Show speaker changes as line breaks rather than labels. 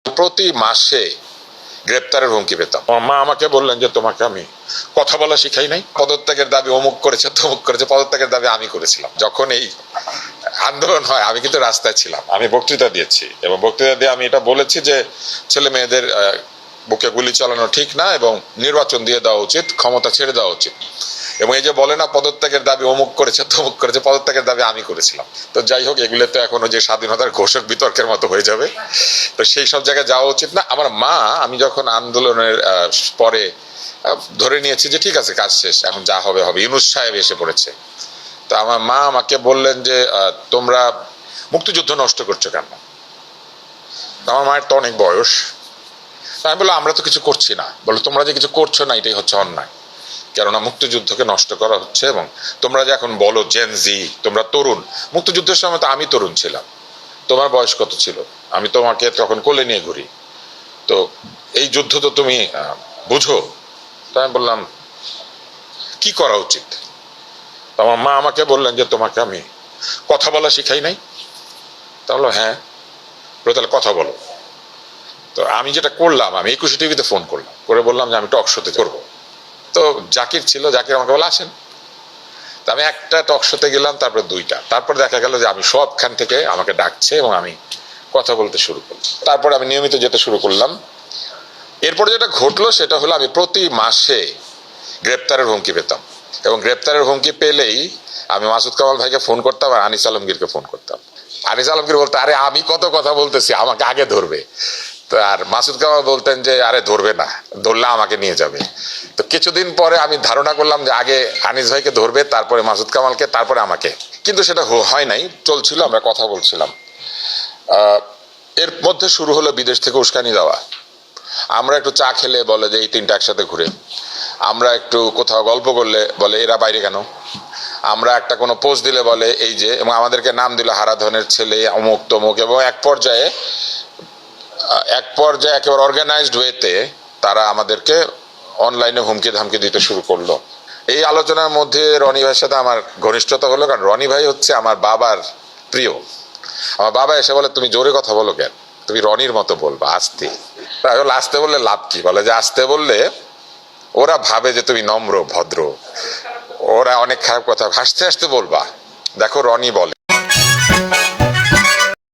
প্রতি মাসে গ্রেপ্তারের হুমকি পেতাম। আমার মা আমাকে বললেন যে তোমাকে আমি কথা বলা শিখাই নাই, পদত্যাগের দাবি অমুক করেছে তমুক করেছে, পদত্যাগের দাবি আমি করেছিলাম। যখন এই আন্দোলন হয় আমি কিন্তু রাস্তায় ছিলাম, আমি বক্তৃতা দিয়েছি এবং বক্তৃতা দিয়ে আমি এটা বলেছি যে ছেলে মেয়েদের বুকে গুলি চালানো ঠিক না এবং নির্বাচন দিয়ে দেওয়া উচিত, ক্ষমতা ছেড়ে দেওয়া উচিত। এবং এই যে বলে না পদত্যাগের দাবি অমুক করেছে তমুক করেছে, পদত্যাগের দাবি আমি করেছিলাম। তো যাই হোক, এগুলো তো এখনো যে স্বাধীনতার ঘোষক বিতর্কের মতো হয়ে যাবে, তো সেই সব জায়গায় যাওয়া উচিত না। আমার মা, আমি যখন আন্দোলনের পরে ধরে নিয়েছি যে ঠিক আছে কাজ শেষ, এখন যা হবে হবে, ইউনূস সাহেব এসে পড়েছে, তো আমার মা আমাকে বললেন যে তোমরা মুক্তিযুদ্ধ নষ্ট করছো কেন? আমার মায়ের তো অনেক বয়স। আমি বললাম আমরা তো কিছু করছি না। বলো তোমরা যে কিছু করছো না এটাই হচ্ছে অন্যায়, কেননা মুক্তিযুদ্ধকে নষ্ট করা হচ্ছে। এবং তোমরা যে এখন বলো জেনজি, তোমরা তরুণ, মুক্তিযুদ্ধের সময় তো আমি তরুণ ছিলাম। তোমার বয়স কত ছিল? আমি তোমাকে তখন কোলে নিয়ে ঘুরি। তো এই যুদ্ধ তো তুমি বুঝো। তো আমি বললাম কি করা উচিত? আমার মা আমাকে বললেন যে তোমাকে আমি কথা বলা শিখাই নাই। তাহলে হ্যাঁ, তাহলে কথা বলো। তো আমি যেটা করলাম, আমি 21 টিভিতে ফোন করলাম, করে বললাম যে আমি টক শোতে করবো। তো জাকির ছিল, জাকির আমাকে বলে আসেন। তো আমি একটা টক শোতে গেলাম, তারপরে দুইটা, তারপর দেখা গেল যে আমি সবখান থেকে আমাকে ডাকছে এবং আমি কথা বলতে শুরু করলাম। তারপরে আমি নিয়মিত যেতে শুরু করলাম। এরপরে যেটা ঘটলো সেটা হলো আমি প্রতি মাসে গ্রেপ্তারের হুমকি পেতাম এবং গ্রেপ্তারের হুমকি পেলেই আমি মাসুদ কামাল ভাইকে ফোন করতাম আর আনিস আলমগীরকে ফোন করতাম। আনিস আলমগীর বলতো আরে আমি কত কথা বলতেছি, আমাকে আগে ধরবে। তো আর মাসুদ কামাল বলতেন যে আরে ধরবে না, ধরলে আমাকে নিয়ে যাবে। তো কিছুদিন পরে আমি ধারণা করলাম যে আগে আনিস ভাইকে ধরবে, তারপরে মাসুদ কামালকে, তারপরে আমাকে। কিন্তু সেটা হয় নাই, চলছিল, আমরা কথা বলছিলাম। এর মধ্যে শুরু হলো বিদেশ থেকে উস্কানি দেওয়া। আমরা একটু চা খেলে বলে যে এই তিনটা একসাথে ঘুরে, আমরা একটু কোথাও গল্প করলে বলে এরা বাইরে কেন, আমরা একটা কোনো পোস্ট দিলে বলে এই যে, এবং আমাদেরকে নাম দিল হারাধনের ছেলে অমুক তমুক। এবং এক পর্যায়ে একেবারে অর্গানাইজড ওয়েতে তারা আমাদেরকে অনলাইনে হুমকি ধামকি দিতে শুরু করলো। এই আলোচনার মধ্যে রনি ভাইয়ের সাথে আমার ঘনিষ্ঠতা হলো, কারণ রনি ভাই হচ্ছে আমার বাবার প্রিয়। আমার বাবা এসে বলে তুমি জোরে কথা বলো কেন, তুমি রনির মতো বলবা, আস্তে। আস্তে বললে লাভ কি? বলে যে আস্তে বললে ওরা ভাবে যে তুমি নম্র ভদ্র, ওরা অনেক খারাপ কথা হাসতে হাসতে বলবা, দেখো রনি বলে।